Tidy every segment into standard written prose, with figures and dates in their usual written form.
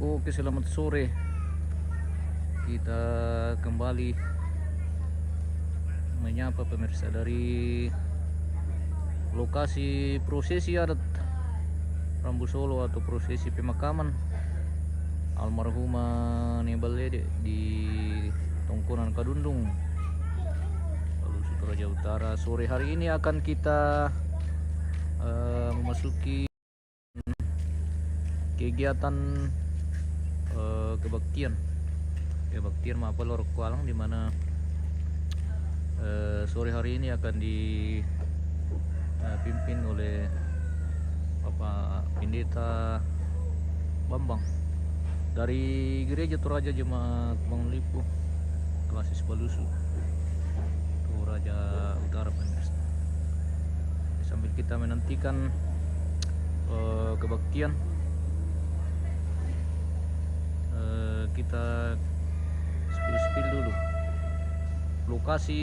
Oke, selamat sore. Kita kembali menyapa pemirsa dari lokasi prosesi adat Rambu Solo atau prosesi pemakaman almarhumah Nebalede di Tongkonan Kadundung, lalu Suteraja Utara. Sore hari ini akan kita memasuki kegiatan kebaktian Mapalor Kualang, di mana sore hari ini akan dipimpin oleh Bapak Pendeta Bambang dari Gereja Toraja Jemaat Manglipu Klasis Balusu, Toraja Utara, pemirsa. Sambil kita menantikan kebaktian, kita spill dulu lokasi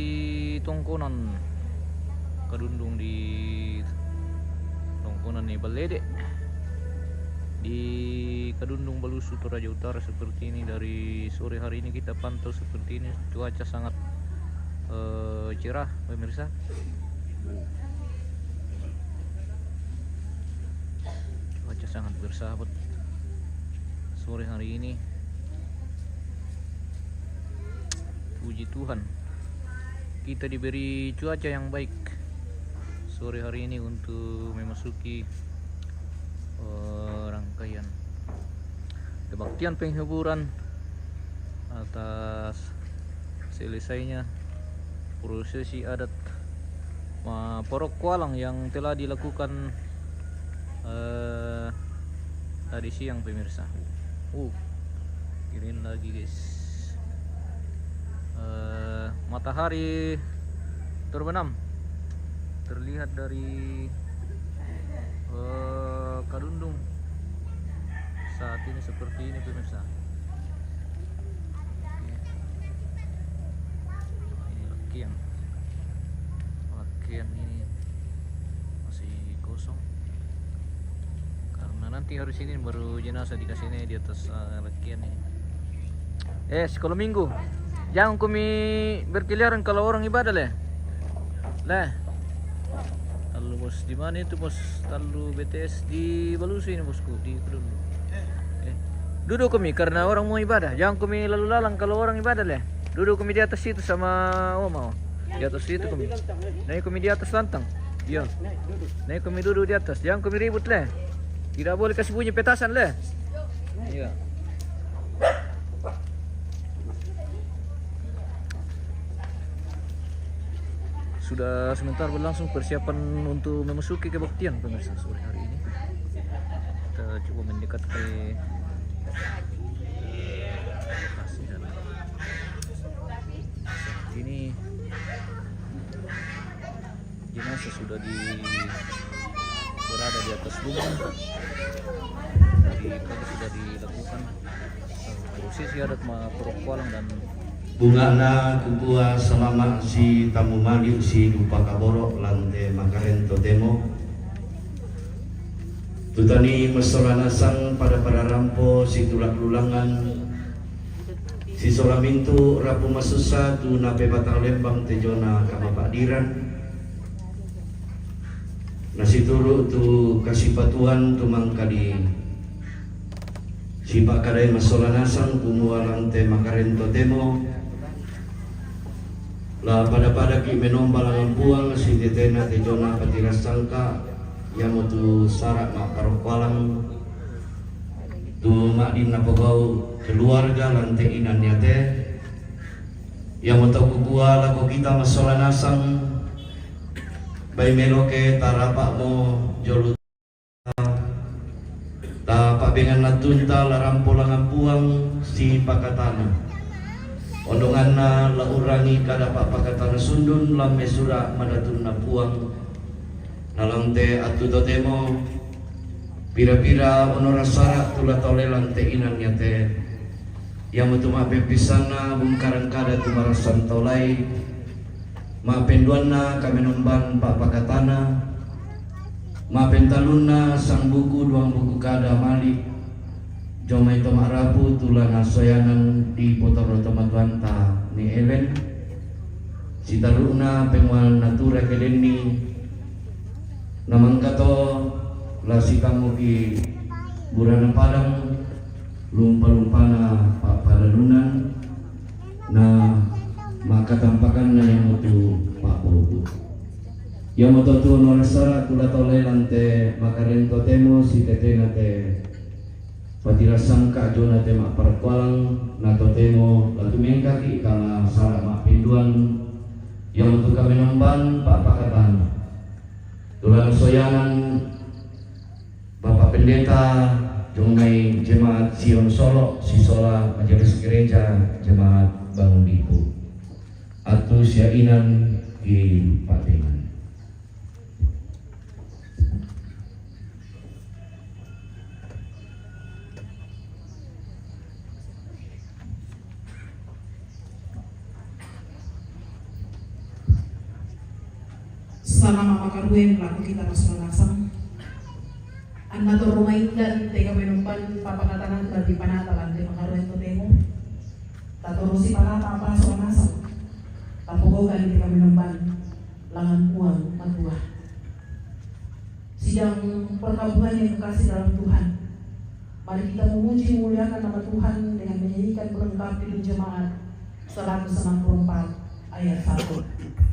Tongkonan Kadundung di Tongkonan Nebalede di Kadundung Balusu Toraja Utara. Seperti ini dari sore hari ini kita pantau seperti ini. Cuaca sangat cerah, pemirsa. Cuaca sangat bersahabat sore hari ini. Puji Tuhan, kita diberi cuaca yang baik sore hari ini untuk memasuki rangkaian kebaktian penghiburan atas selesainya prosesi adat Porok Kualang yang telah dilakukan tadi siang, pemirsa. Kirim lagi, guys. Matahari terbenam terlihat dari Kadundung saat ini seperti ini, pemirsa. Ini lakian ini masih kosong karena nanti hari Senin baru jenazah dikasih di atas lakian ini. Sekolah minggu jangan kami berkeliaran kalau orang ibadah leh. Lalu bos di mana itu, bos? Lalu BTS di Balusu ini, bosku, di Kadundung. Duduk kami karena orang mau ibadah. Jangan kami lalu lalang kalau orang ibadah leh. Duduk kami di atas itu sama Oma. Di atas itu kami. Naik kami di atas lantang. Iya. Naik kami duduk di atas. Jangan kami ribut leh. Tidak boleh kasih bunyi petasan leh. Iya. Sudah sebentar berlangsung persiapan untuk memasuki kebaktian, pemirsa, sore hari ini. Kita coba mendekat ke lokasi dan saat ini jenazah sudah berada di atas lumbung. Tadi pagi sudah dilakukan prosesi adat Porok Kualang dan bungana kukua selama si tamu maliu si dupa kaboro lante makarento demo tutani mesolana sang pada rampo si tulak lulangan si solamintu rapu masusa tu nape batang lembang tejona kama pakdiran nasi turu tu kasih patuan tu mangkadi si pakadai mesolana sang kumua lante makarento demo lah pada ki menombal ngampuang si tetena tejona patira sangka yang tu sarak mak Porok Kualang tu mak dina pegau keluarga lante inan nyate yang tau kukua laku kita masalah nasang bay meloke tarapak mo jolu tapak bengan natunta larampo langampuang si pakatana ondonganna la urangi kadapak pakatana sundun lamme sura madatun na puang nalante atu totemo pira-pira onora sara tula tole lante inan nyate yang mutu mape pisana bungkaran kada tumarasan tolai mapenduanna kami nomban pak pakatana mapentaluna sang buku duang buku kada malik Jomai tomarapu tulang asoyanan di potoro tomatuanta ni Ellen. Si taruna pengual natura kedeni namang kato lasi kamu ki burana padang lumpa-lumpana papalalunan na makatampakan na yang mutu papobu. Yang mutu tu norasara kula tole lante makarento temo si tete nate patira sangka jo nate maparkualang nato temo latu mengkaki kala sara mapinduan yang untuk kami nomban Pak Pakatan tulang soyangan Bapak Pendeta Jomai Jemaat Sion Solo Sisola Majelis Gereja Jemaat Bangun Dipu atau syainan di Patengan. Selama makaruen pelaku kita Rasul Nasang anda to rumah indan tega menumpan papakatanan berarti panata lantai makaruen to temo taturusi panata apa Rasul Nasang tapogogan tega menumpan langan puang matua sidang perkabungan yang kasih dalam Tuhan. Mari kita memuji memuliakan nama Tuhan dengan menyanyikan pelengkap di jemaat 164 ayat 1.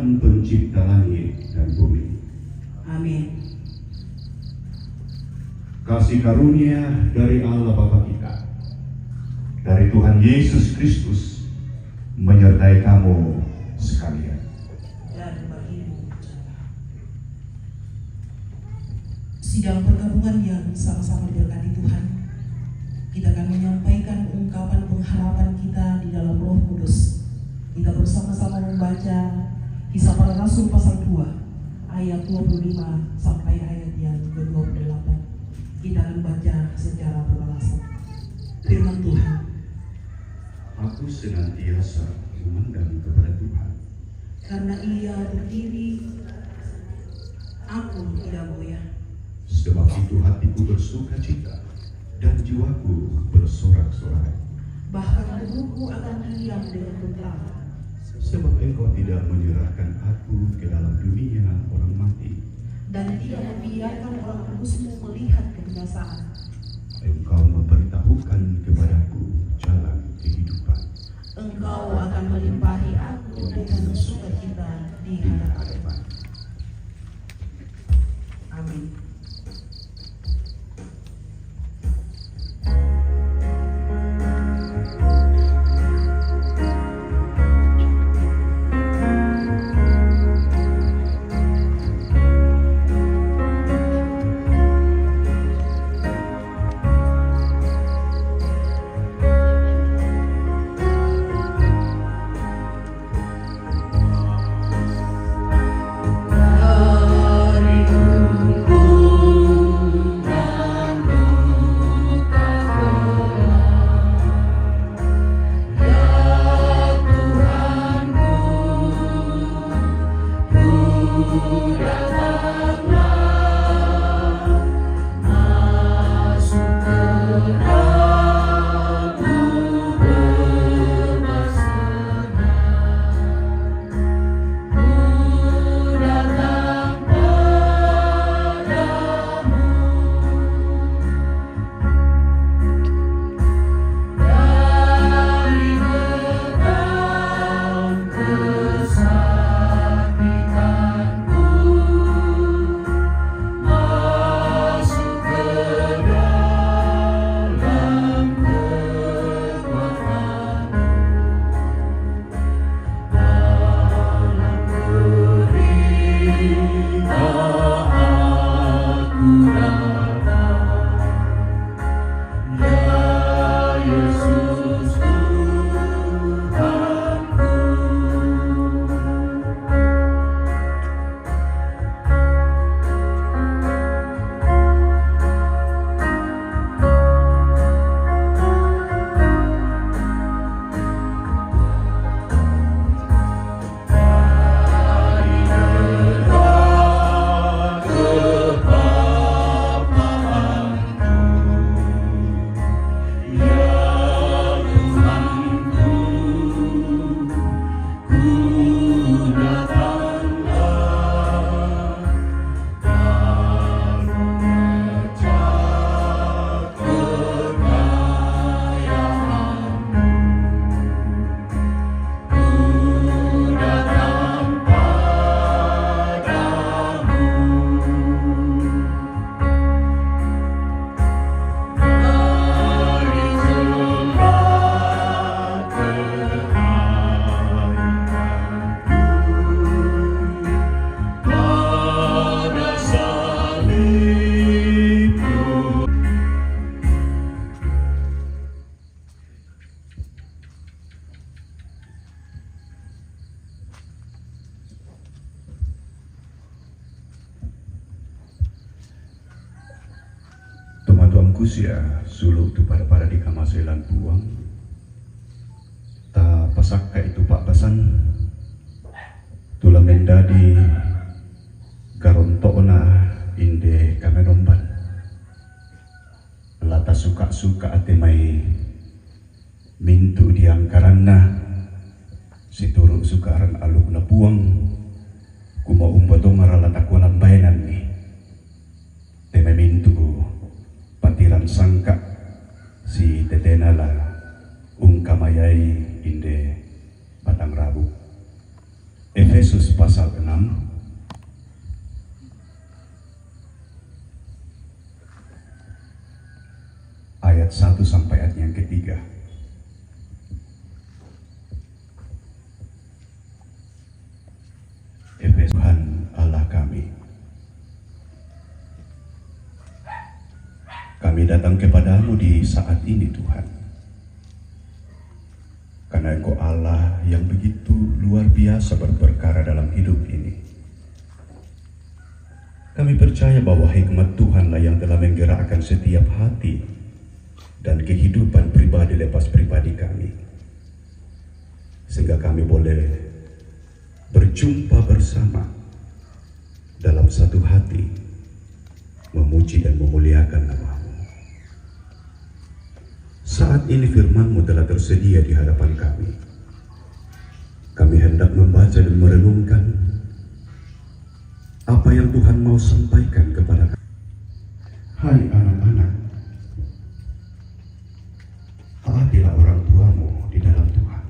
Pencipta langit dan bumi. Amin. Kasih karunia dari Allah Bapa kita, dari Tuhan Yesus Kristus menyertai kamu sekalian. Dan bagimu. Sidang pergabungan yang sama-sama diberkati Tuhan, kita akan menyampaikan ungkapan pengharapan kita di dalam Roh Kudus. Kita bersama-sama membaca Kisah Para Rasul pasal 2 ayat 25 sampai ayat yang ke-28. Kita akan baca secara beralasan. Firman Tuhan. Aku senantiasa memandang kepada Tuhan. Karena Ia berdiri, aku tidak goyah. Sebab itu hatiku bersuka cita dan jiwaku bersorak-sorai. Bahkan tubuhku akan diam dengan tentram. Sebab Engkau tidak menyerahkan aku ke dalam dunia orang mati, dan tidak membiarkan orang kudusmu melihat kebinasaan. Engkau memberitahukan kepadaku jalan kehidupan. Engkau akan melimpahi aku dengan sukacita di hadapan. Amin. Kusia suluk tu pada di kamaselan buang ta pasakka itu pak pasan tulang mendadi garontona inde kameromban lata suka ate mai mintu diangkaranna situru sukaran aluk na buang kuma umbato maralata kualan bayanan ni teme mintu patiran sangka si tetenala ungkamayai inde batang rabu. Efesus pasal 6 ayat 1 sampai ayat yang ketiga. Efesus Tuhan Allah kami, kami datang kepadamu di saat ini Tuhan, karena Engkau Allah yang begitu luar biasa berperkara dalam hidup ini. Kami percaya bahwa hikmat Tuhanlah yang telah menggerakkan setiap hati dan kehidupan pribadi lepas pribadi kami, sehingga kami boleh berjumpa bersama dalam satu hati, memuji dan memuliakan nama-Mu. Saat ini firman-Mu telah tersedia di hadapan kami. Kami hendak membaca dan merenungkan apa yang Tuhan mau sampaikan kepada kami. Hai anak-anak, taatilah orang tuamu di dalam Tuhan,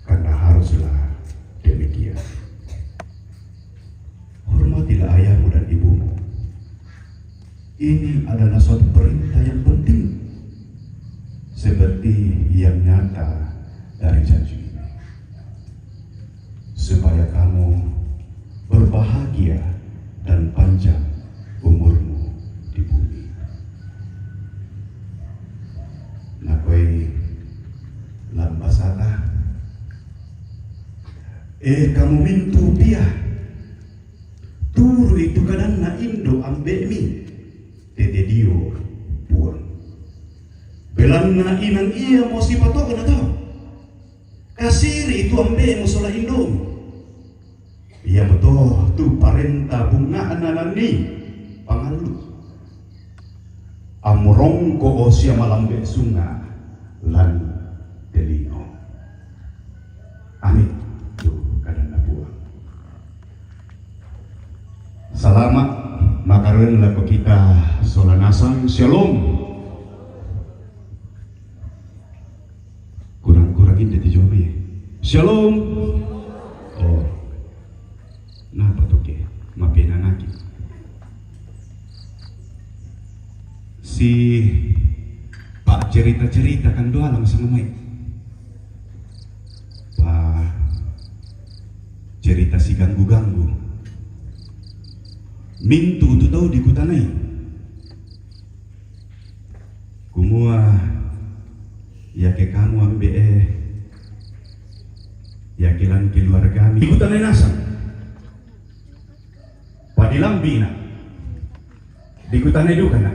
karena haruslah demikian. Hormatilah ayahmu dan ibumu. Ini adalah suatu perintah yang penting, seperti yang nyata dari janji ini, supaya kamu berbahagia dan panjang umurmu di bumi. Nakoi lambasata kamu mintu pia turu itu kadang na indo ambemi tete dio buang belan na inang iya mo si patokan na tau kasiri itu ambe mo sola indo iya betul tu parenta bunga ananani pangalu amurongko o siya malambe sunga lan delino. Amin. Tuh kadang na buang. Salamat makaroon lagu kita solanasang shalom. Kurang-kurangin dati jomi. Shalom. Oh. Napa to ke? Mapenanaki. Si Pak cerita-cerita kan doa lang sa mamay. Pak cerita si ganggu-ganggu mintu tu tahu di kutanai. Kumua ya ke kamu ambe ya kilan keluarga kami. Di kutanai nasang. Padilambi na. Di kutanai duka na.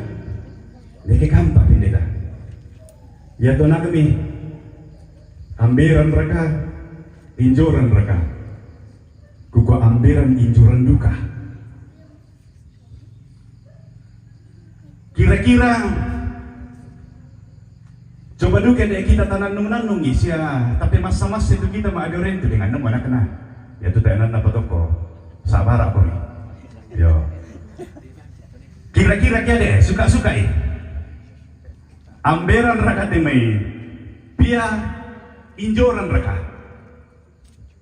Leke kampa pendeta. Ya to na kami. Amberan mereka, injoran mereka. Kuku amberan injoran duka. Kira-kira coba duka deh kita tananung-nanung isya, tapi masa-masa itu kita maadoren itu dengan nemu anak kena. Ya tu tak nak apa toko. Sabar aku ni. Yo. Kira-kira kia deh suka-suka amberan rakat temai pia injoran rakat.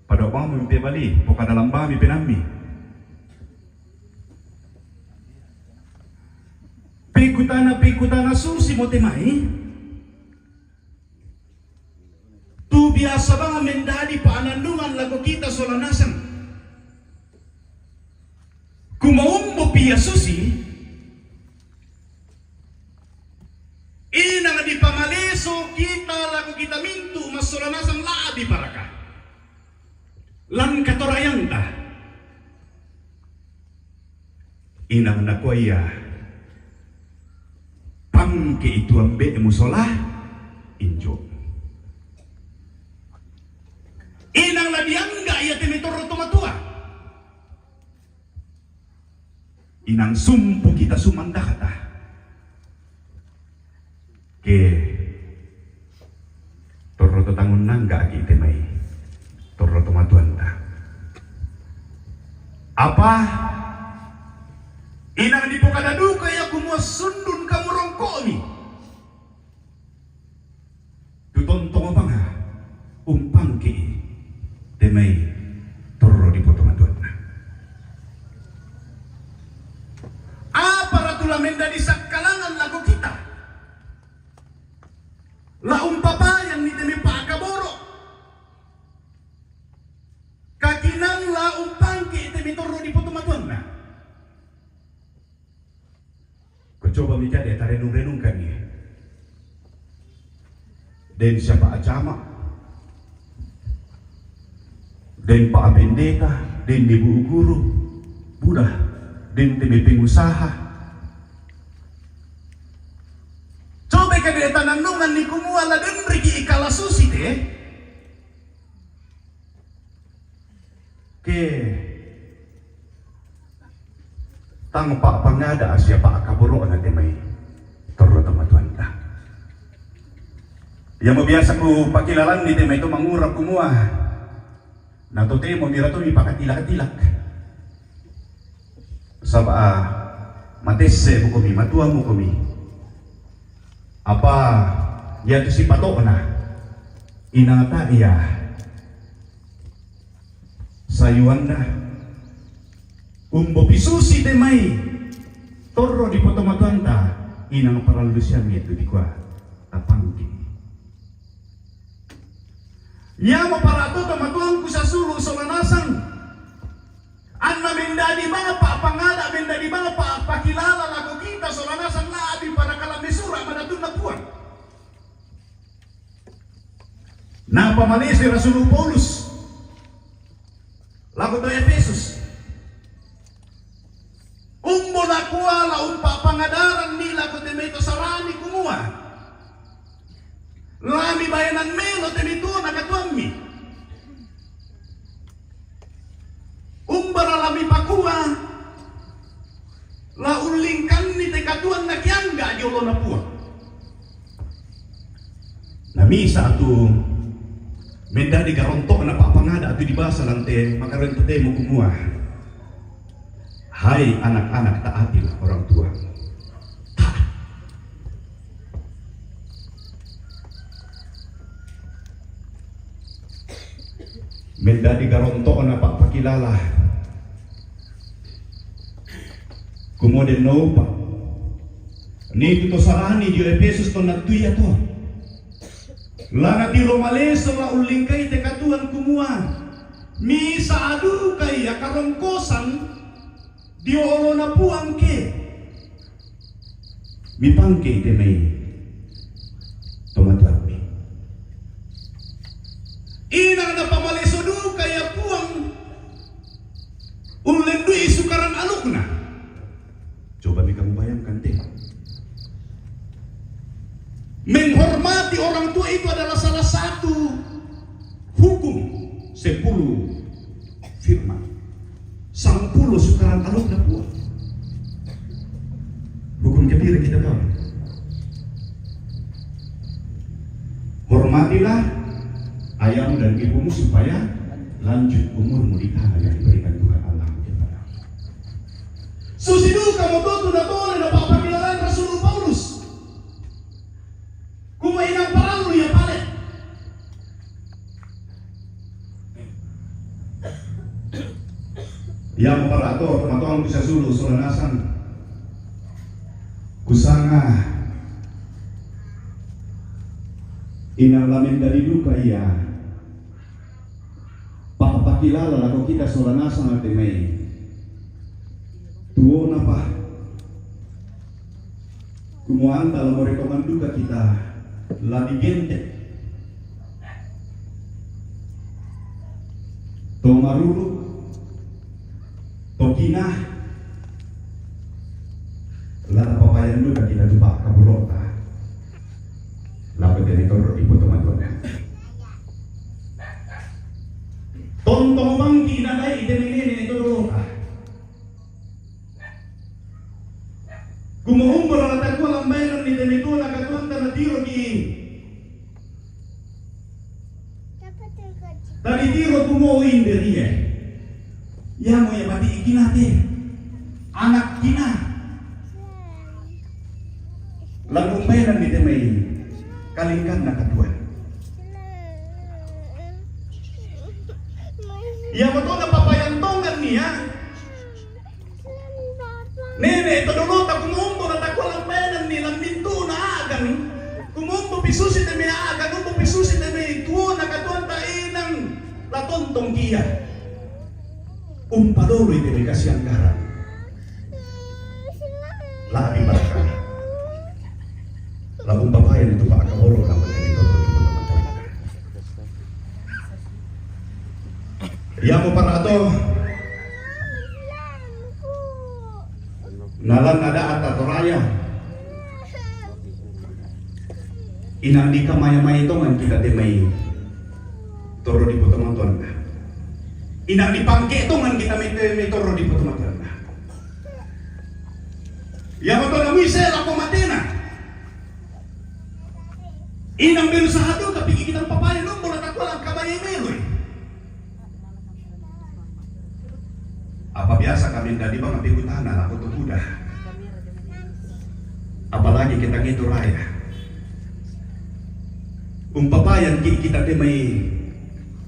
Pada orang mimpi balik, poka dalam bah mimpi nami. Pikutana susi mo temai. Tu biasa bang mendadi paanandungan lagu kita solanasan. Kumaumbo pia susi. Inang di pamaleso kita lagu kita mintu masolanasan labi paraka. Lan katorayang ta. Inang nakuaya. Pangke itu ambe musola injo. Inang la diangga ia temitoro tomatua. Inang sumpu kita sumanda kata. Ke toro to tangun nangga ki temai. Toro tomatuan ta. Apa? Inang di pokada duka ya kumua sundun kamu rongko ni. Tutontong apa nga? Umpang ki temai toro di potomatuan na. Apa ratula menda di sakalangan lagu kita? La umpapayan ni temai pakaboro. Kakinang la umpang ki temai toro di potomatuan na. Coba mikir deh, renung-renungkan nih. Dan siapa acama, dan pak pendeta, dan ibu guru, budak, dan tebe pengusaha. Coba ke deh tanandungan ni kumua la dan pergi ikala susi deh. Ke tang pak pangada siapa kaburo na temay toro tamatuan ta. Yang biasa ku pakilalan ni temay itu mangurap kumua. Natote mo mira to ipakatilak-tilak. Saba matesse mo kumi matua mo kumi. Apa ya tu si patok na inata iya sayuan na. Umbo pisusi temai toro di potomatuan ta inang paralusian itu di kuah tapangki. Ya mo para to tomatuan ku sa sulu solanasan. Anna mendadi mga pangada mendadi mga pakilala lagu kita solanasan labi para kalamisura madatun na puan. Na pamanisi Rasul Paulus lagu to Efesus. Umbo na kuala umpa pangadaran nila ko temito sarani kumua. Lami bayanan melo temito nakatuami. Umbara lami pakua. La ulingkan ni tekatuan na kiangga di ulo na puwa. Namisa atu menda di garontok na papangada atu di basa lante makarento temo kumua. Hai anak-anak taatilah orang tua. Taat. Menda di garontok na pak pakilala. Kemudian nopa. Ni tuto sarani di Efesus to natuya to. Lana di Romaleso la ulingkai tekatuan kumua. Misa adu kay akarongkosan Dio na puang ke. Mipangke temay. Tumatwag mi. Inang na pamalisodo kaya puang unlendui sukaran alok na. Coba mi kamu bayangkan deh. Menghormati orang tua itu adalah salah satu hukum 10 firman. 10 sukaran alok na puang. Hukum kebiri kita tahu. Hormatilah ayahmu dan ibumu supaya lanjut umurmu di tanah yang diberikan Tuhan Allah kepadamu. Susidu kamu tuh na tole na papakilaran Rasul Paulus. Kumainang paralu ya pale. Yang parato matong bisa sulu solanasan. Kusanga inalamin dari duka ya pakilala lago kita solanasan at may tuo na pa kumuan dalam rekomanduka kita lagi gente to marulu to kinah lata papayan duka kita tupak kabulota lago denitor ibu teman-teman tontong bangki na dai denini itu dulu kumuhumbol ang tagwa lang bayan ni denito nakatuanta na tiro ki tadi tiro kumuhin deriye yang mo ya pati ikinate anak kina lagu bayan ni demay kalingkan nakatuan ya betul na papayantongan niya nene ito dulu tak kumumbo na takwalang bayanan nilang minto na agan kumumbo pisusin na may agan kumumbo pisusin na may tuwo na katuan tainang latontong kiya umpaluloy din kasi ang garan labi baraka labong babayan ito pa akabolo naman ganito ya mo para ato nalan nada at atoraya inang di ka maya-maya ito man kita di may toro di puto mantuan na inang di pangke ito man kita may toro di puto mantuan na ya mo to na wisel ako matina inang berusaha to kapigi kitang papayan no mula takwalang kabayay-meloy. Apa biasa kami tadi bang ambil tanah aku tuh udah apalagi kita gitu raya papayan kita temai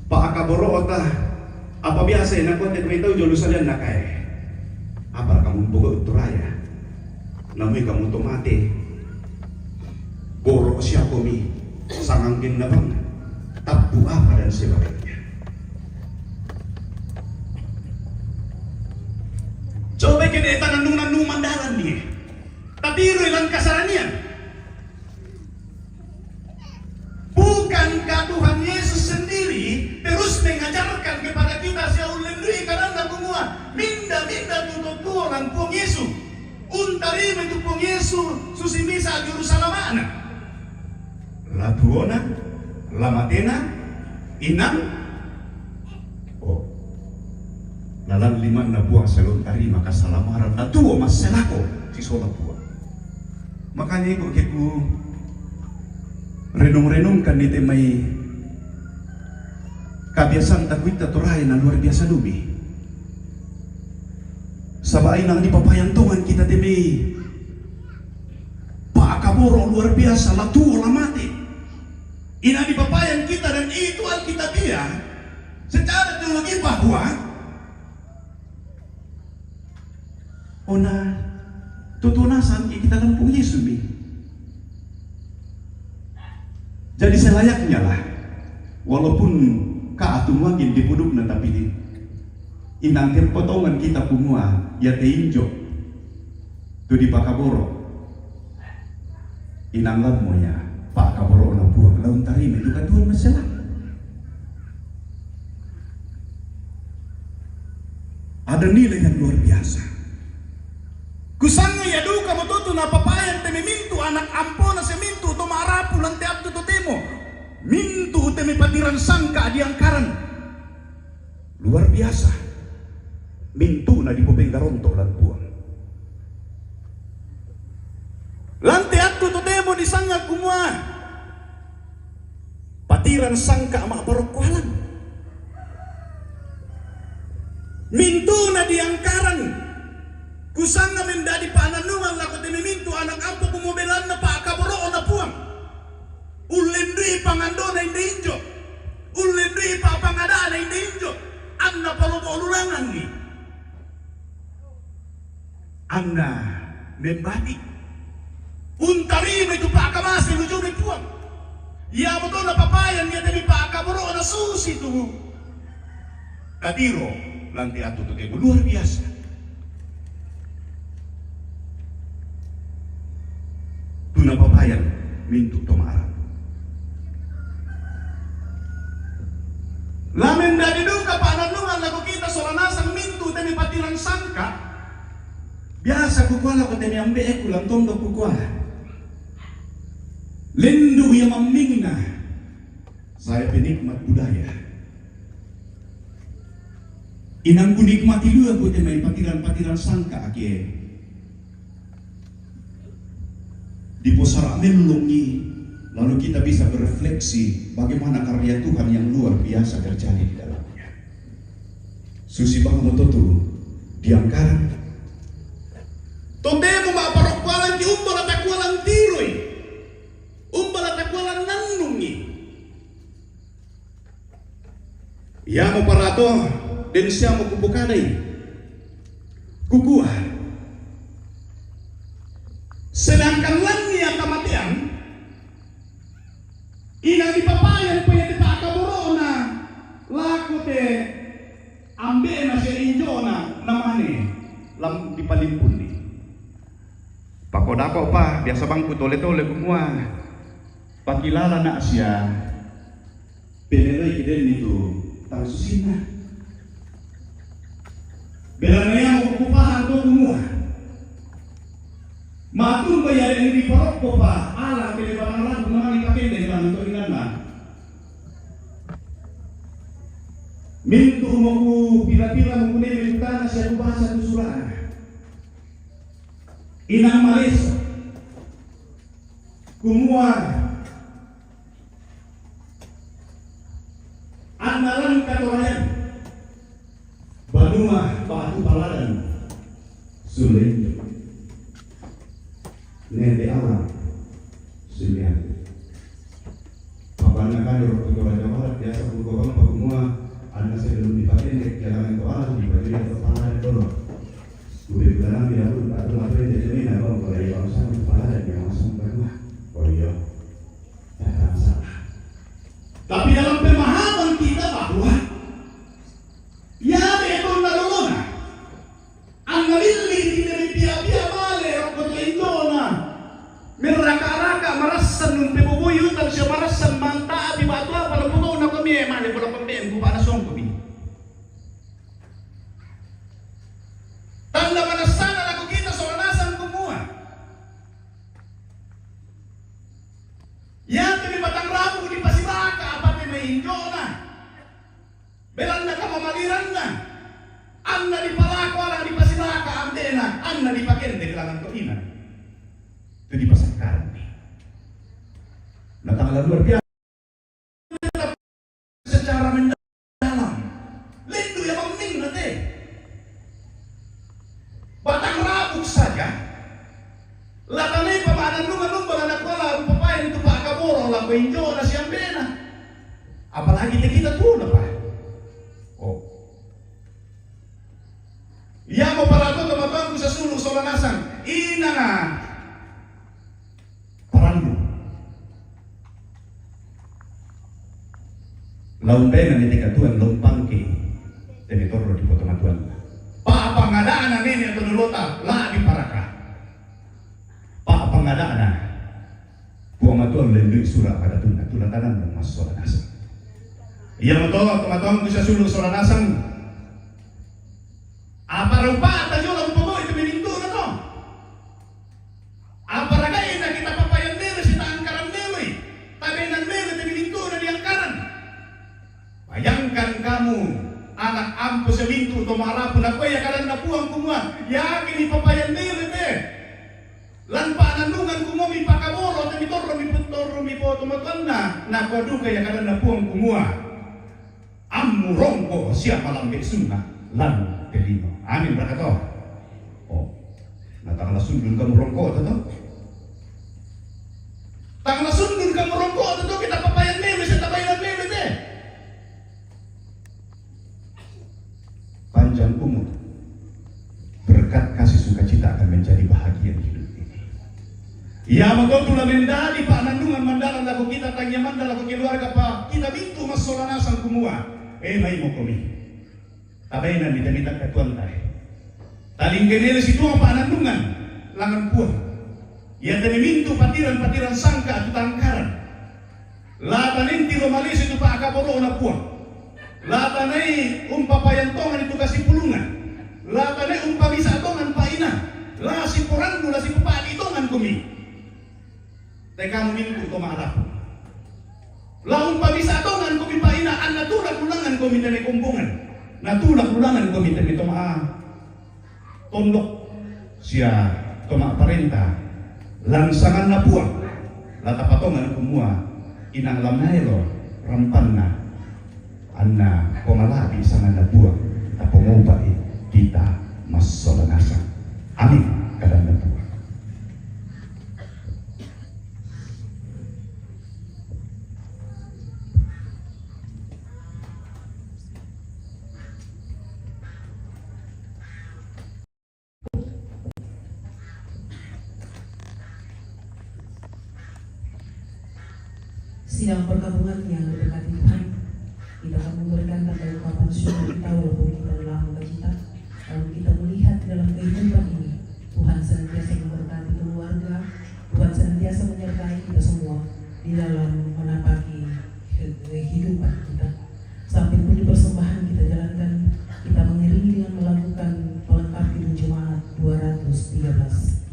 pak akaboro ota apa biasa yang aku temai tahu jolusan nak apa kamu buka itu raya namun kamu tuh mati borok siapa mi sangangkin nabang tabu apa dan sebagainya. Coba kita tanandung-nandung mandaran dia. Tatiro ilang kasaranian. Bukankah Tuhan Yesus sendiri terus mengajarkan kepada kita siya ulendui karena kumua minda tututulan pong Yesus. Untari itu pong Yesus susimisa Jerusalemana. Latuona, lamatena, inang. Nalan liman na buang salon tari maka salamaran na tuwa mas selako si sola buang. Makanya kok kiku renung-renungkan di temai kebiasaan takwita turai na luar biasa dumi. Sabay nang dipapayantungan kita temai Pak Kaboro luar biasa la tuwa la mati. Ina dipapayan kita dan itu Alkitabiah secara teologi bahwa ona tutunasan kita lempung Yesus mi. Jadi selayaknya lah walaupun kaatun makin dipudukna tapi Inang potongan kita kumua ya teinjo tu di Pakaboro. Inang lamo ya Pak Kaboro na buang laun tarime itu katuan masalah. Ada nilai yang luar biasa. Kusanga ya duka mototo na papayan temi mintu anak ampo na semintu to marapu lanti abdu to temo. Mintu temi patiran sangka di angkaran. Luar biasa. Mintu na di popenggaronto lan buang. Lanti abdu to temo di sanga kumua. Patiran sangka mak barokwalan. Mintu na di angkaran. Kusanga mendadi pananungan lako temi mintu anak ampo kumobelan na Pak Kaboro na puang. Ulendri pangando na hindi injo. Ulendri pa pangada na hindi injo. Anna palumolulangan ni. Anna membadi. Untari na ito Pak Kamasi lujo na puang. Ya mo to na papayan niya temi Pak Kaboro na susi tu. Kadiro lanti ato to temo luar biasa. Tuna papayan mintu tomarang. Lamen dari duka pananungan lagu kita soranasang mintu temi patiran sangka. Biasa kukuala ko temi ambe kulang tondok kukuala. Lendu yang mamingna. Saya penikmat budaya. Inang kunikmati dua ko temi patiran sangka akie. Di posara melungi, lalu kita bisa berefleksi bagaimana karya Tuhan yang luar biasa terjadi di dalamnya. Susi bang mototu di angkaran. Tondemo ma parokwalan di umbala takwalan tiroi, umbala takwalan nandungi. Ya mo parato dan siya mo kubukanay, kukuha. Sedangkan langnya kematian inang dipapayan punya di Pak Kaboro na laku te ambe na si injo na namane lam dipalimpun ni pakodako pa biasa bangku tole-tole kumua pakilala na siya peneloy kiden itu tang susina belanaya mo kukupahan to kumua. Matun bayar yang di parok pa ala pelebaran lagu mengalih pakai dengan untuk inana. Mintu mau pila-pila menggunakan mentana siapa bahasa tu surah. Inang Malaysia, kumua, analan katorayan, badumah batu paladan, sulit. Nende alam silian. Apanya kan di waktu Raja Barat biasa buku semua anak saya belum dipakai nek jalan itu alam dibagi atau panah itu. Sudah bilang dia pun tak tahu apa yang jadi ini abang kalau dia bangsa kepala dan dia masuk berdua. Oh iya, tak salah. Tapi dalam pemahaman kita bahwa ya itu nalona, angalili dari pihak-pihak male rokok lindona. Meraka-raka marasan nung pebubuyutan siya marasan manta abi batu apa lo puno na kami mane bola pembem ku para song kami. Tanda manasana lagu kita soranasan kumua. Ya temi batang rabu di pasiraka apa temi injona. Belan na kamamaliran na. Anna di palako ala di pasiraka amdena, anna di pakente kelangan ko ina. Itu di pasar karan nih. Nah tanggal luar biasa secara mendalam. Lindu yang penting nanti. Batang rabuk saja. Latanay pamanan lumba anak wala papayan itu Pak Kaboro lang injo na siyang bena. Apalagi kita tuh pak. Oh. Ya mo para to tumabangko sa sulong solanasan. Ina nga. Laun pena ni tika tuan laun pangki teritor di potomatuan. Pa pangadaan nini atau nulota la di paraka. Pa pangadaan puamatuan lendui surah pada tuna tulatanan dan mas solanasan. Ia matolak teman-teman bisa sulung solanasan. Apa rupa tayo lang po itu mininto na to? Apa ragay na kita papayan nila si taangkaran nila tabinan nila di mininto na diangkaran. Bayangkan kamu anak ampo sa minto to maharapon na ko ya kalan na puang kumwa yakin ipapayan nila te. Lan paananungan kumo mi pakaboro at mitorro mi putorro mi po tumatan na kwadu kaya kalan na puang kumwa. Amurong ko siya malambit sunga lan pelino. Amin berkata. Oh, natakala sundun kamu rongko atau? Takala sundun kamu rongko atau kita papayan meme sa tabayan meme te. Panjang umur, berkat kasih sukacita akan menjadi bahagia di hidup ini. Ya magotula mendali pa nandungan mandalan lagu kita tanya mandala ko keluarga pa kita bintu mas solanasan kumua. May mo kami. Tabay na nita katuan tayo. Taling ganila si tuang paanandungan langan puang. Ia tanimintu patiran-patiran sangka at tangkaran. Latanin tilo malis itu pa akaboro na puang. Latanay papayantongan itu kasih pulungan. Latanay pamisatongan pa ina. La si porangno la si papalitongan kumi. Teka mo mintu to maarap. La pamisatongan kumi pa ina an natulak ulangan kumi tani kumbungan. Natulak ulangan kumi tani to tondok siya toma parenta langsangan na puang latapatongan kumua inang lamnailo rampan na anna komalabi sangan na buang tapongobai kita mas solanasan. Amin kadang na buang. Sidang pergabungan yang diberkati Tuhan, kita akan memberikan tanda ungkapan syukur kita walaupun kita lelah kita. Kalau kita melihat dalam kehidupan ini, Tuhan senantiasa memberkati keluarga, Tuhan senantiasa menyertai kita semua di dalam menapaki kehidupan kita. Sampai puji persembahan kita jalankan, kita mengiringi dengan melakukan pelengkap Kidung Jemaat 213.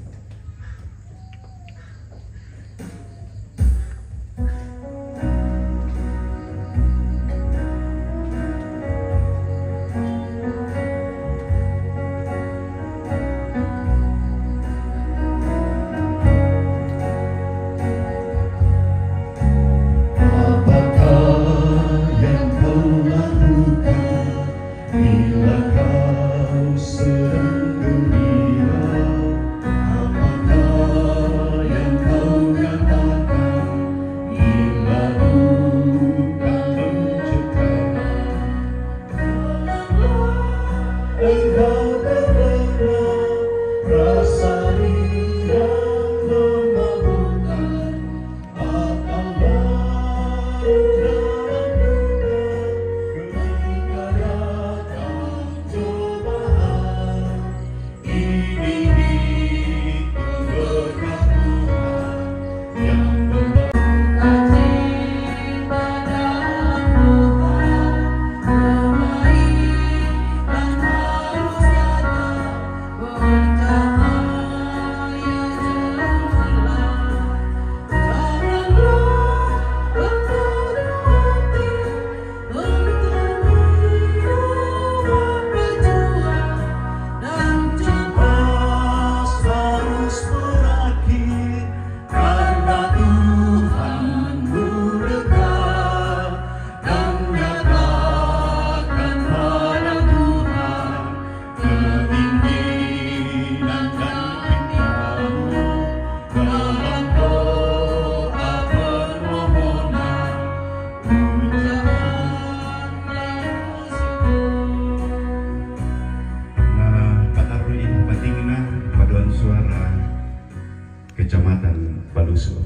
Kecamatan Balusu.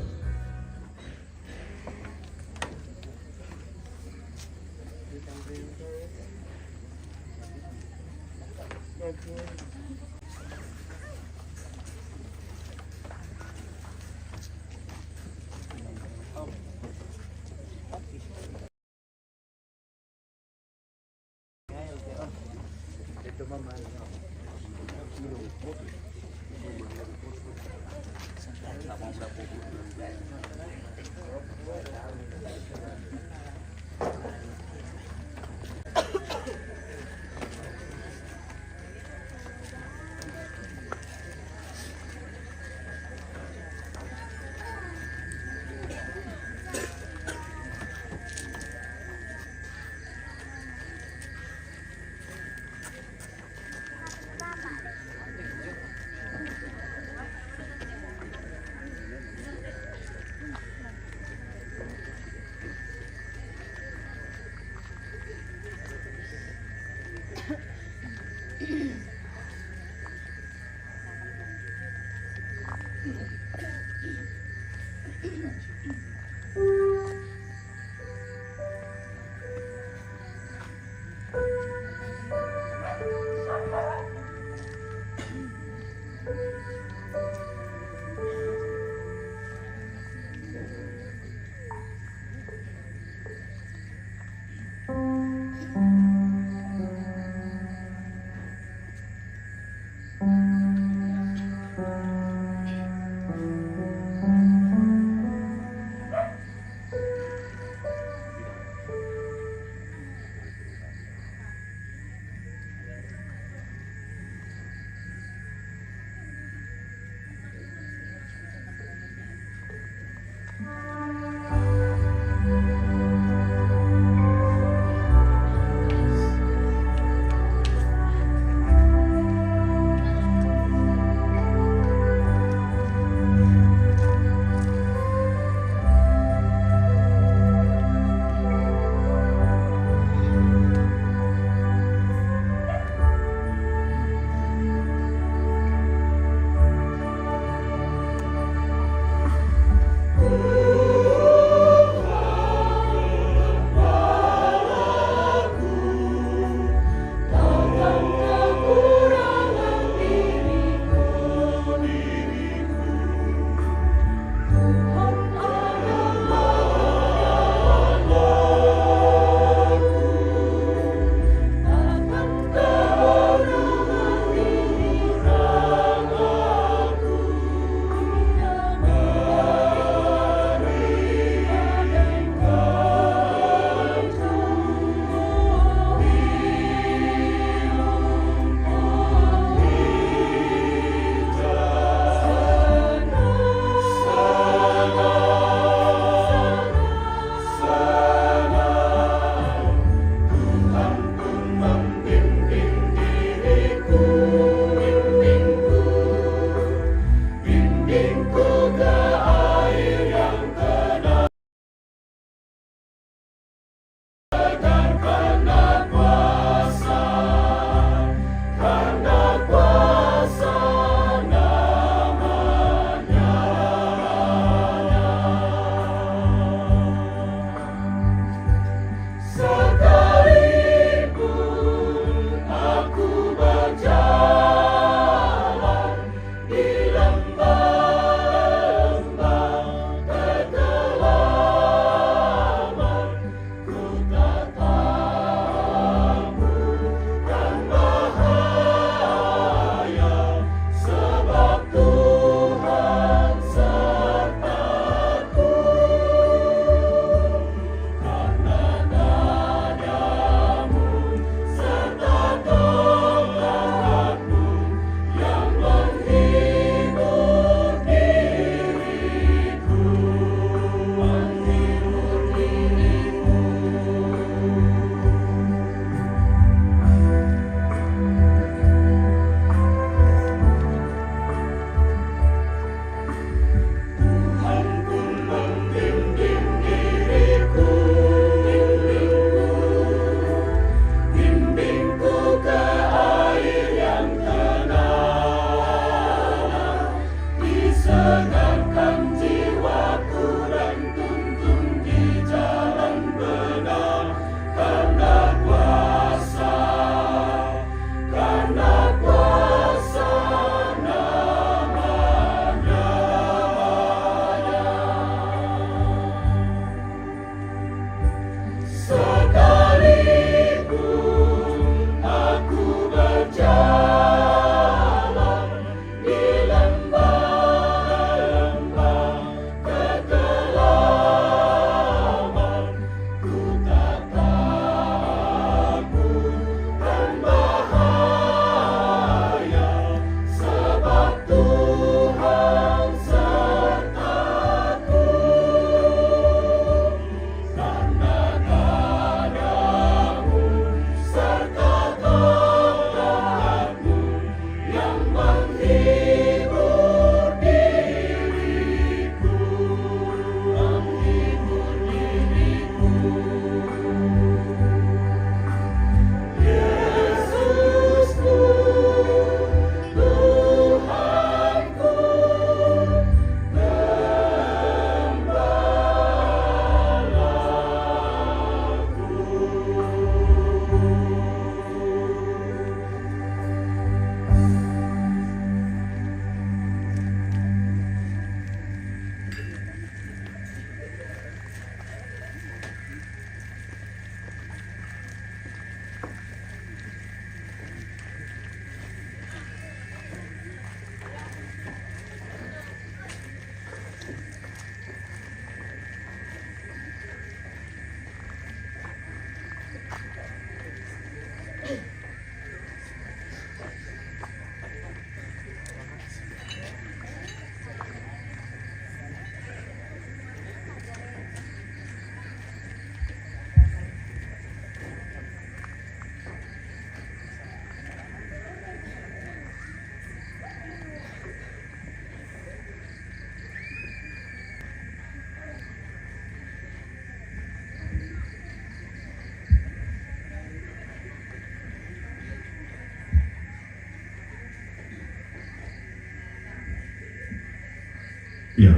Ya,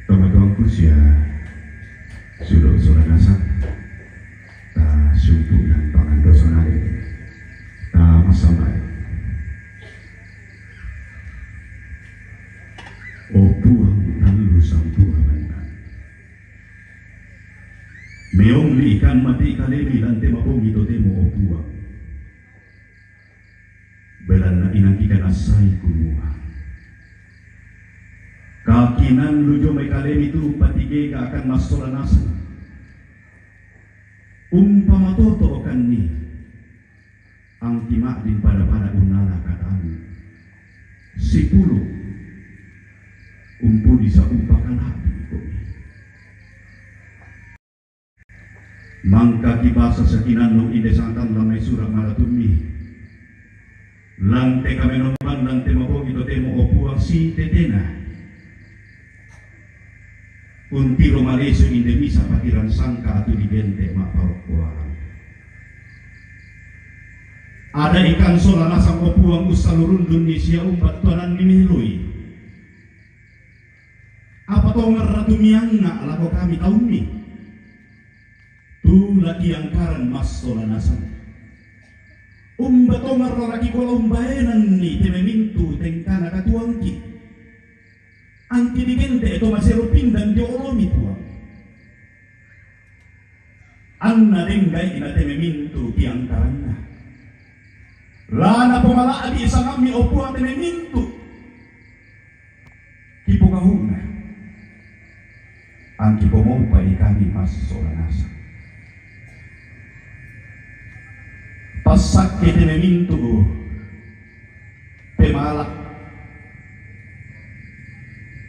teman-temanku siya sudah nasa ta sumpu yang pangandos nari ta masamay o buang talus ang buhangan na meong liikan mati kalemi lante mapong ito temo o buang belan na inangkikan asay kumuha kakinan lujo may kalem itu patigay ka akan masolanasan umpamatoto kan ni ang timak din pada unala katami sipulo umpu di sa umpakalapin ko mangka kibasa sa kinanong indesangkan lamay surang maratumi lante kami noman lante mapog ito temo opuang si tetena unti romaleso indemisa patiran sangka atau digente maparokuan ada ikan solana sang opuang usalurun Indonesia umbat tuanan nimilui apa tau ngeratu miangna lako kami taumi tu lagi angkaran mas solana sang umbat tau ngeraraki kola umbaenan ni tememintu tengkana katuangki anti digente itu masih rupin dan diolomi tuang anna denggai ina teme mintu tiang karana lana pemala adi isang kami opuang teme mintu kipo kahuna ang kipo mompa di kami mas solanasa pasak ke teme mintu pemala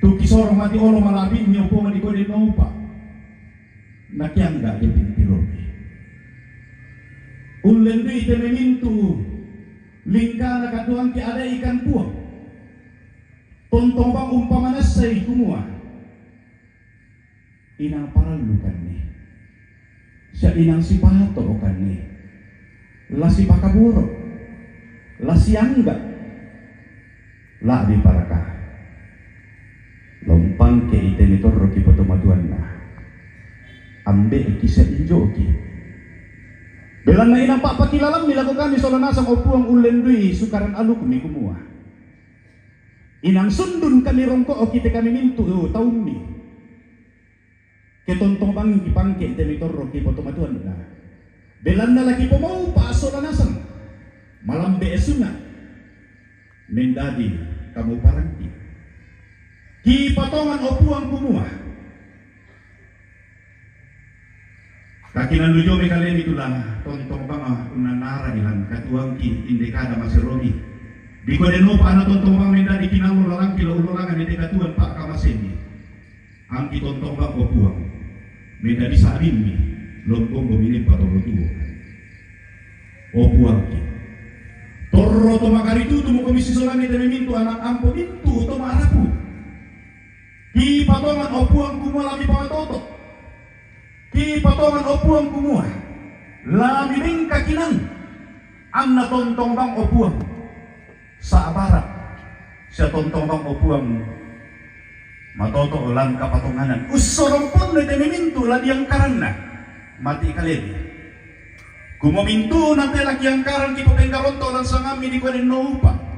tuki sorong mati olo malabing niyo po di ko din pa nakiangga di pintirobi ulen di tememintu lingkana katuang ki ada ikan puang tontong bang umpamanas say kumua inang paralu kan ni siya inang sipato kan ni lasi pakaburo lasi angga la di parakah lompang ke itenitor roki potomatuan na ambe kisah injo ki belan na inang pak pakilalam nilakukan di solanasang opuang ulendui sukaran aluk mi kumua inang sundun kami rongko o kita kami mintu taun mi ketontong bang ipangke itenitor roki potomatuan na belan na laki pomau pa solanasang malam beesuna mendadi kamu parangki ki patongan opuang kumua kakinan lujo me kalem itulah tontong banga unanara ilan katuang ki indekada maserogi di kodeno pa ana tontong bang menda di kinang ularang kilo ularangan di katuan pak kamaseni ang ki tontong bang opuang menda di sabin mi lompong bomini patoro tuo opuang ki torro to makaritu tumo komisi solami teme mintu anak ampo mintu to marapu ki patongan opuang kumua lami pangatoto ki patongan opuang kumua lami ring kakinan anna tontong bang opuang sa barat siya tontong bang opuang matoto lang kapatonganan usorong pon na temimintu ladi ang karan na mati kalemi kumamintu nanti lagi ang karan ki papengkaronto lang sa ngami di ko din noupa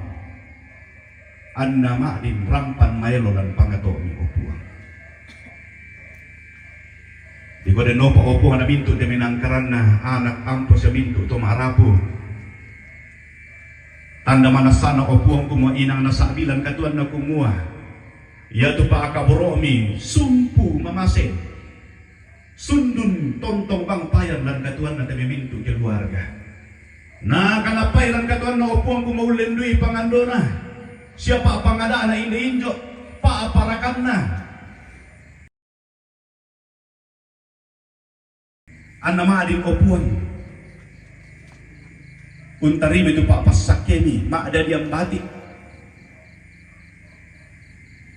anna ma'din rampan maylo lan pangato mi opuang di ko den opo opuang na bintu de minangkaran na anak ampo sa bintu to marapo tanda mana sana opuang kumua inang nasabilan katuan na kumua yaitu pa akaboromi sumpu mamase sundun tontong bang payan lan katuan na temimintu keluarga na kalapay lan katuan na opuang kumaulendui pangandona siapa pangadaan na injo paaparakan na anna maadin opuan untari itu pak pasakemi ma ada diam batik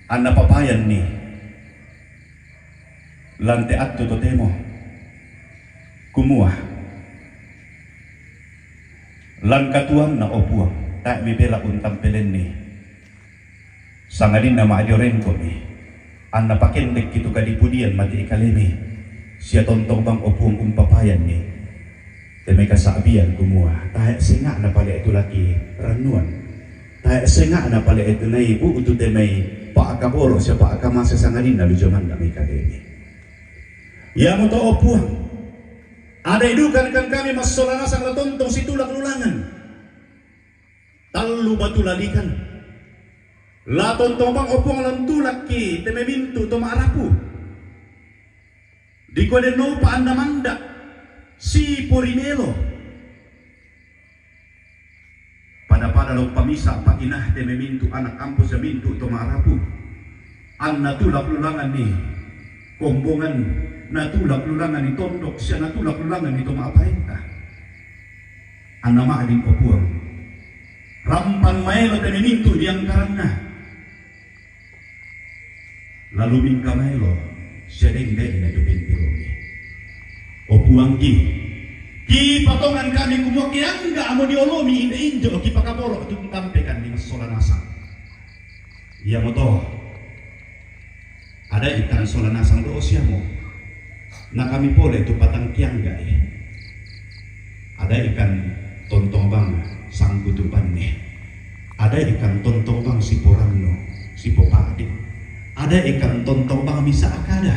anna papayan ni lante atto totemo kumua lan katuan na opuang tak mi bela untam pelen ni sangadin na maajoren ko ni Anda pakendek gitu kadipudian mati ikalemi. Siya tontong bang opung umpapayan ni. Teme kasabian kumua. Tahe senga na pala itu laki ranuan. Tahe senga na pala itu na ibu untuk teme paakaboro siya paakamasa sangalin na lujaman na may kalemi. Ya mo to opuang. Ada idukan kan kami masolanasan na tontong situlak lulangan. Talu batulalikan. Laton tomang opong lang tulak ki tememintu toma arapu. Di kode no pa anda manda si porinelo. Pada lo pamisa pa inah tememintu anak kampus sa mintu toma arapu. An natulak lulangan ni kombongan natulak lulangan ni tondok siya natulak lulangan ni toma apaenta. An nama ading opuang. Rampan maelo tememintu diang karana. Lalu mingka maelo siya deng-deng na dupin pironi. Opuang ki patongan kami kumuha kiangga amo diolomi ina injo ki pakaboro itu ditampekan di solanasang. Iya mo to. Ada ikan solanasang do siya mo. Na kami pole tu patang kiangga eh. Ada ikan tontong bang sang kutupan nih. Ada ikan tontong bang si porano, si popadi. Ada ikan tontong bang bisa akada.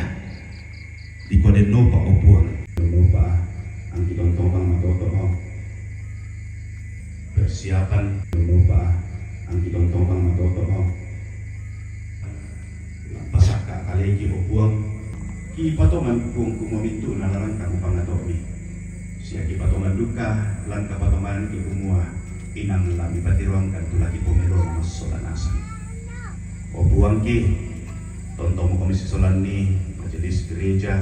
Di kode nopa opuang. Nopa ang tontong bang matoto. Persiapan nopa ang tontong bang matoto. Pasaka kaleki opuang. Ki patongan kung kumamintu na larangkang pangatomi. Siya ki patongan duka lan kapatongan ki kumua inang lami patiruangkan tulaki pumelon mas solanasan. Opuang ki tontong komisi solan ni majelis gereja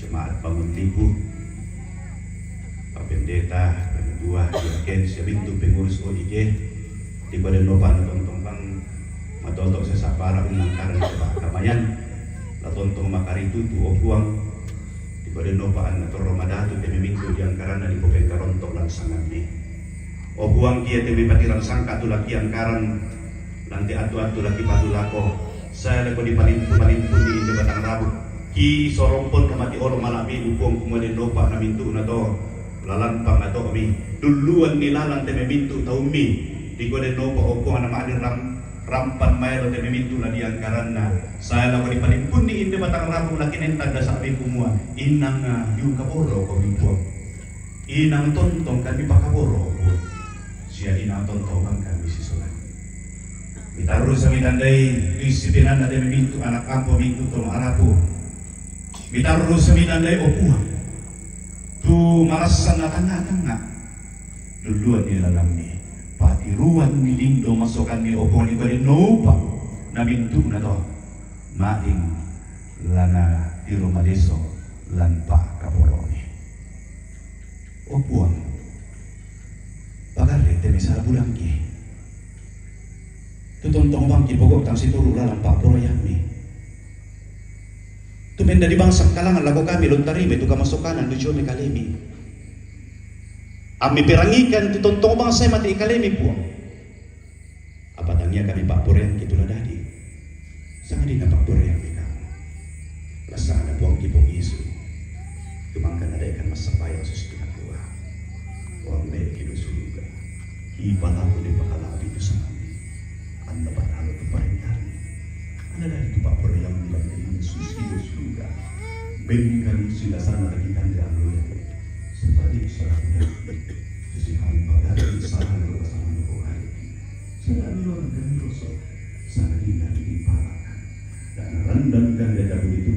jemaat bangun tibu pendeta pendua yakin siya bintu pengurus OIG di badan lopan tontong bang matotok sesapara unang karan sa kamayan la tontong makaritu tu opuang di badan lopan atau romadatu kami minggu diang karana di kopeng karontok lang sangat ni opuang kia temi patiran sangka tu laki angkaran nanti atu-atu laki patulako. Saya leko di palintu di jembatan Rabu. Ki sorompon kamati orang malami upong kemudian dopa na mintu na to lalampang na to kami duluan nilalang teme mintu tau mi di kode dopa upong na maadin rampan mayro teme mintu na diangkaran na saya leko di palintu di jembatan Rabu laki nentanda sa amin kumua inang yung kaboro ko mintuang inang tontong kami pakaboro ko siya inang tontong ang kami sisulan. Bitaru sa mitandai disiplinan na demi mintu anak kampo mintu toma arapu. Bitaru sa mitandai opuang. Tu marasan na tanga-tanga. Duluan nila lang ni. Patiruan ni lindo masukan ni opong ni kali nopa na mintu na to. Maing lana tiro maliso lan pa kaporoni. Opuang. Pagari temi sa bulangki. Tutontong bang kipogok tang situru lalang pak proyek mi. Tumen dari bangsa kalangan lagu kami lontarime tu kamasukanan lucu me kalemi. Ami perangikan tutontong bang saya mati kalemi puang. Apa tangnya kami pak proyek gitu lah dadi. Sangat dina pak proyek mi kamu. Rasa ada puang kipong isu. Kemangkan ada ikan masak payah sesuatu dua. Puang me kidu suluga. Ipalaku di bakal api itu sama. Anda berhalu keparingan. Anda dari itu pak yang bilang dengan susi juga. Berikan sila sana lagi kan diambil. Seperti serangnya. Sisi kami pada di sana luar sana luar. Saya luar dan rosok. Sana tidak diparakan. Dan rendamkan dada begitu.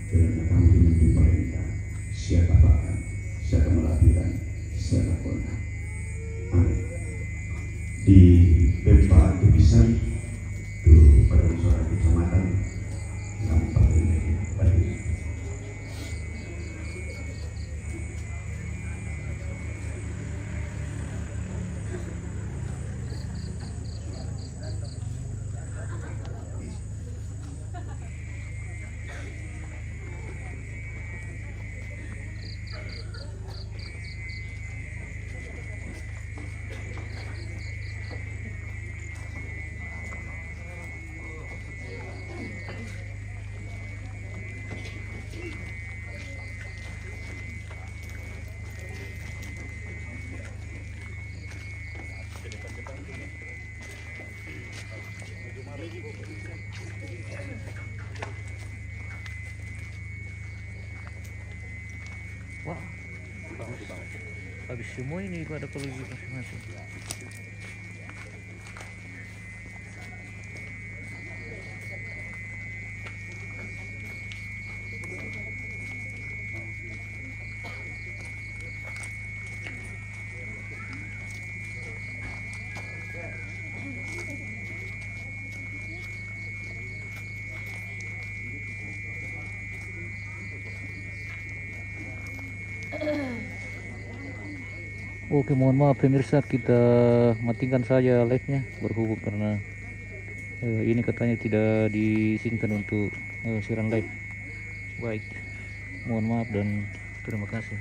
Dengan kamu dimimpi perintah. Siapa bahkan. Siapa melapikan. Siapa kontak. Di Pempa Tubisan tuh pada suara kecamatan Lampak ini bagi Wah, habis semua ini pada kalau masing-masing. Oke, mohon maaf pemirsa, kita matikan saja live-nya berhubung karena ini katanya tidak diizinkan untuk siaran live. Baik, mohon maaf dan terima kasih.